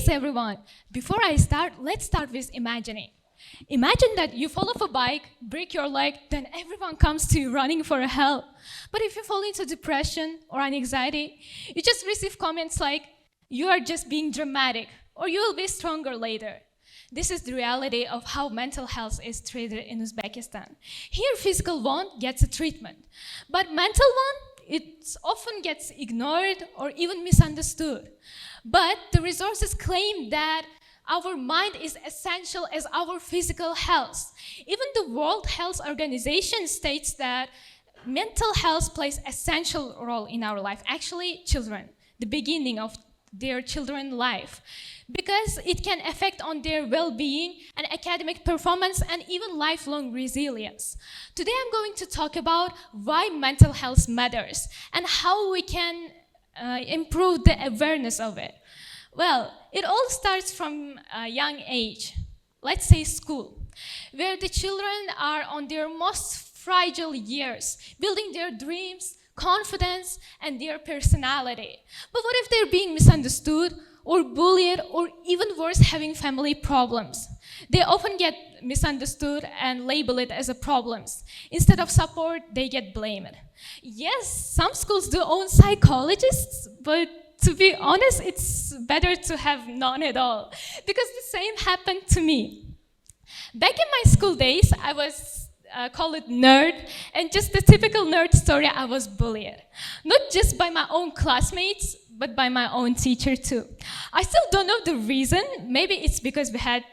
everyone. Before I start, let's start with imagining. Imagine that you fall off a bike, break your leg, then everyone comes to you running for help. But if you fall into depression or anxiety, you just receive comments like, you are just being dramatic, or you will be stronger later. This is the reality of how mental health is treated in Uzbekistan. Here, physical one gets a treatment, but mental one, it often gets ignored or even misunderstood. But the resources claim that our mind is essential as our physical health. Even the World Health Organization states that mental health plays an essential role in our life. Actually, children, the beginning of their children's life, because it can affect on their well-being and academic performance and even lifelong resilience. Today I'm going to talk about why mental health matters and how we can improve the awareness of it. Well, it all starts from a young age, let's say school, where the children are on their most fragile years, building their dreams, confidence, and their personality. But what if they're being misunderstood or bullied or even worse, having family problems? They often get misunderstood and label it as a problems. Instead of support, they get blamed. Yes, some schools do own psychologists, but to be honest, it's better to have none at all, because the same happened to me. Back in my school days, I was call it nerd, and just the typical nerd story, I was bullied. Not just by my own classmates, but by my own teacher too. I still don't know the reason. Maybe it's because we had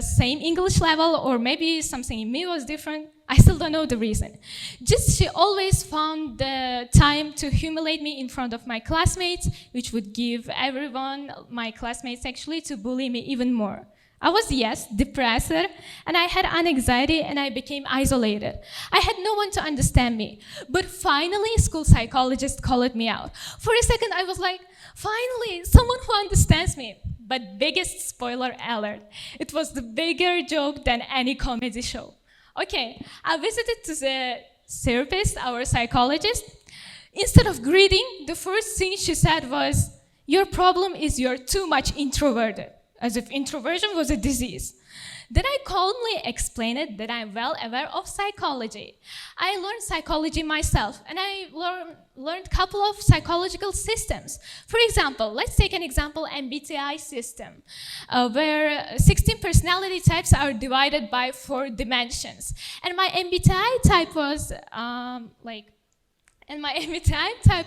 same English level, or maybe something in me was different. I still don't know the reason. Just she always found the time to humiliate me in front of my classmates, which would give everyone, my classmates actually, to bully me even more. I was, yes, depressed, and I had anxiety, and I became isolated. I had no one to understand me. But finally, school psychologist called me out. For a second, I was like, finally, someone who understands me. But biggest spoiler alert, it was the bigger joke than any comedy show. Okay, I visited to the therapist, our psychologist. Instead of greeting, the first thing she said was, your problem is you're too much introverted. As if introversion was a disease. Then I calmly explained that I'm well aware of psychology. I learned psychology myself, and I learned a couple of psychological systems. For example, let's take an example, MBTI system, where 16 personality types are divided by 4 dimensions. And my MBTI type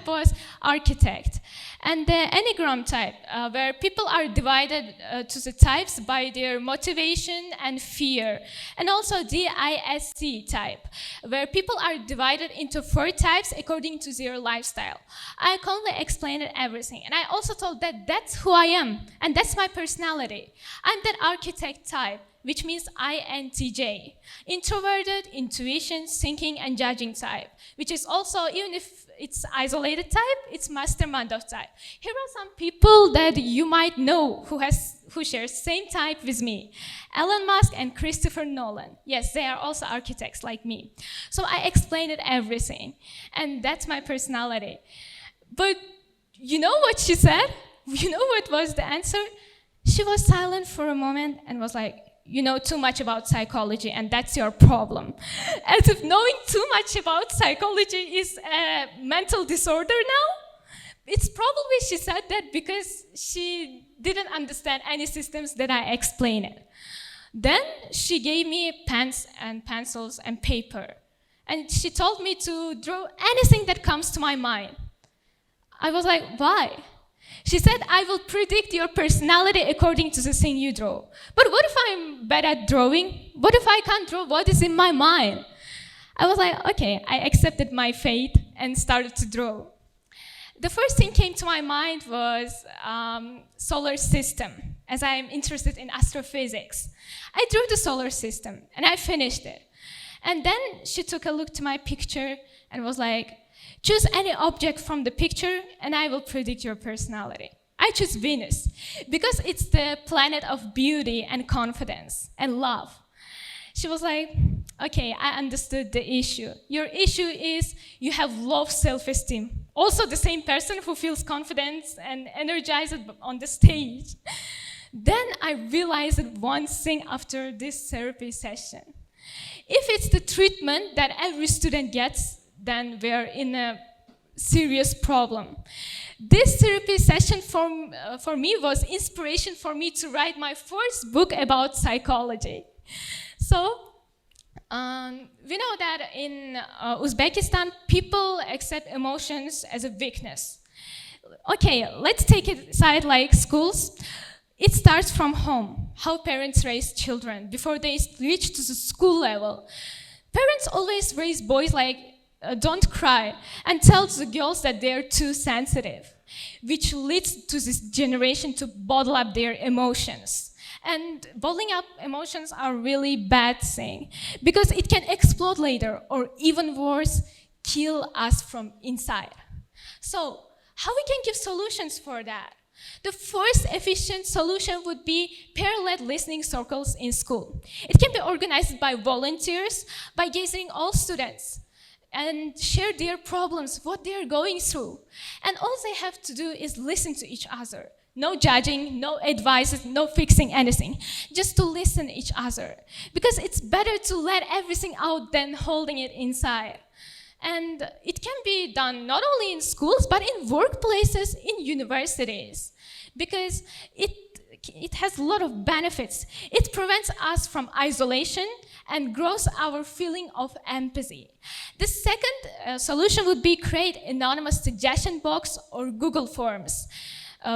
was architect. And the Enneagram type, where people are divided to the types by their motivation and fear. And also DISC type, where people are divided into 4 types according to their lifestyle. I calmly explained everything. And I also told that that's who I am, and that's my personality. I'm that architect type, which means INTJ, introverted, intuition, thinking, and judging type, which is also, even if it's isolated type, it's mastermind of type. Here are some people that you might know who shares same type with me. Elon Musk and Christopher Nolan. Yes, they are also architects like me. So I explained everything, and that's my personality. But you know what she said? You know what was the answer? She was silent for a moment and was like, you know too much about psychology, and that's your problem. As if knowing too much about psychology is a mental disorder now. It's probably she said that because she didn't understand any systems that I explained. Then she gave me pens and pencils and paper, and she told me to draw anything that comes to my mind. I was like, why? She said, I will predict your personality according to the thing you draw. But what if I'm bad at drawing? What if I can't draw what is in my mind? I was like, okay, I accepted my fate and started to draw. The first thing came to my mind was solar system, as I'm interested in astrophysics. I drew the solar system, and I finished it. And then she took a look to my picture and was like, choose any object from the picture and I will predict your personality. I choose Venus because it's the planet of beauty and confidence and love. She was like, okay, I understood the issue. Your issue is you have low self-esteem. Also the same person who feels confident and energized on the stage. Then I realized one thing after this therapy session. If it's the treatment that every student gets, then we're in a serious problem. This therapy session for me was inspiration for me to write my first book about psychology. So, we know that in Uzbekistan, people accept emotions as a weakness. Okay, let's take it aside like schools. It starts from home, how parents raise children before they reach to the school level. Parents always raise boys like, don't cry, and tell the girls that they're too sensitive, which leads to this generation to bottle up their emotions. And bottling up emotions are really bad thing, because it can explode later, or even worse, kill us from inside. So, how we can give solutions for that? The first efficient solution would be peer-led listening circles in school. It can be organized by volunteers, by gathering all students and share their problems, what they're going through. And all they have to do is listen to each other. No judging, no advices, no fixing anything. Just to listen each other. Because it's better to let everything out than holding it inside. And it can be done not only in schools, but in workplaces, in universities. Because it has a lot of benefits. It prevents us from isolation and grows our feeling of empathy. The second solution would be create anonymous suggestion box or Google Forms.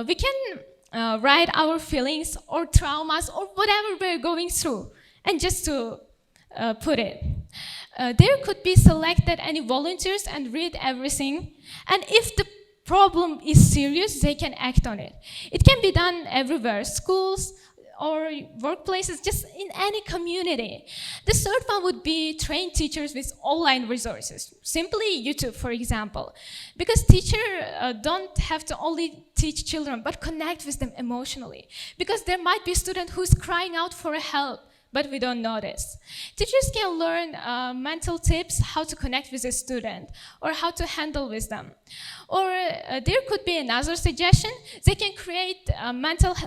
We can write our feelings or traumas or whatever we're going through, and just to put it. There could be selected any volunteers and read everything, and if the problem is serious, they can act on it. It can be done everywhere, schools or workplaces, just in any community. The third one would be train teachers with online resources, simply YouTube, for example. Because teachers don't have to only teach children, but connect with them emotionally. Because there might be a student who's crying out for help, but we don't notice. Teachers can learn mental tips, how to connect with a student, or how to handle with them. Or there could be another suggestion. They can create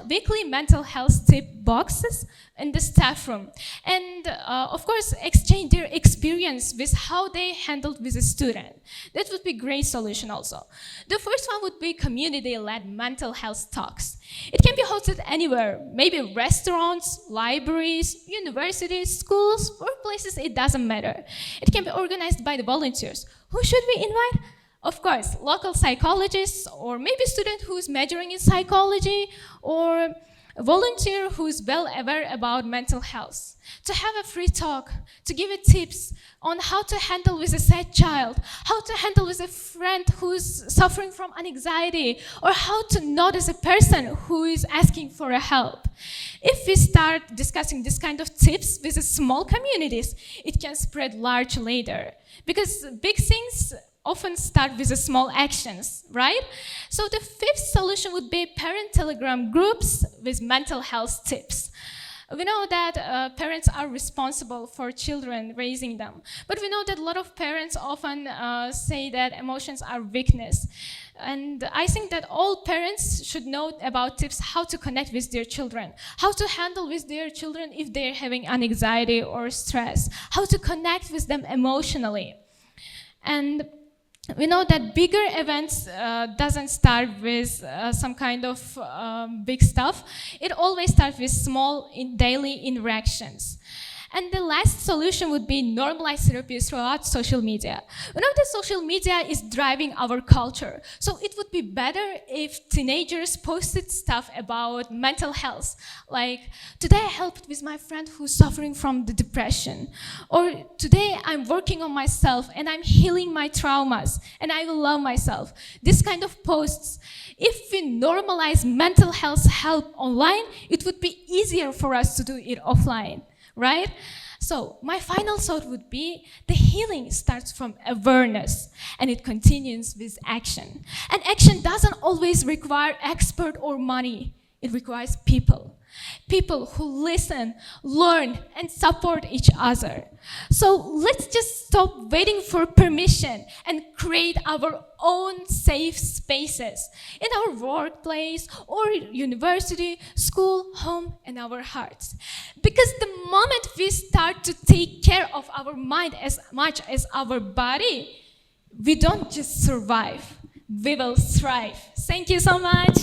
weekly mental health tip boxes in the staff room. And of course, exchange their experience with how they handled with a student. That would be a great solution also. The first one would be community-led mental health talks. It can be hosted anywhere, maybe restaurants, libraries, universities, schools, workplaces, it doesn't matter. It can be organized by the volunteers. Who should we invite? Of course, local psychologists, or maybe a student who's majoring in psychology, or a volunteer who's well aware about mental health. To have a free talk, to give it tips on how to handle with a sad child, how to handle with a friend who's suffering from anxiety, or how to notice a person who is asking for a help. If we start discussing this kind of tips with small communities, it can spread large later. Because big things often start with the small actions, right? So the fifth solution would be parent telegram groups with mental health tips. We know that parents are responsible for children, raising them. But we know that a lot of parents often say that emotions are weakness. And I think that all parents should know about tips how to connect with their children, how to handle with their children if they're having anxiety or stress, how to connect with them emotionally. And we know that bigger events doesn't start with some kind of big stuff. It always starts with small daily interactions. And the last solution would be normalize therapy throughout social media. We know that social media is driving our culture. So it would be better if teenagers posted stuff about mental health. Like, today I helped with my friend who's suffering from the depression. Or today I'm working on myself and I'm healing my traumas and I will love myself. This kind of posts. If we normalize mental health help online, it would be easier for us to do it offline. Right? So my final thought would be the healing starts from awareness and it continues with action. And action doesn't always require expert or money. It requires people. People who listen, learn, and support each other. So let's just stop waiting for permission and create our own safe spaces in our workplace or university, school, home, and our hearts. Because the moment we start to take care of our mind as much as our body, we don't just survive, we will thrive. Thank you so much.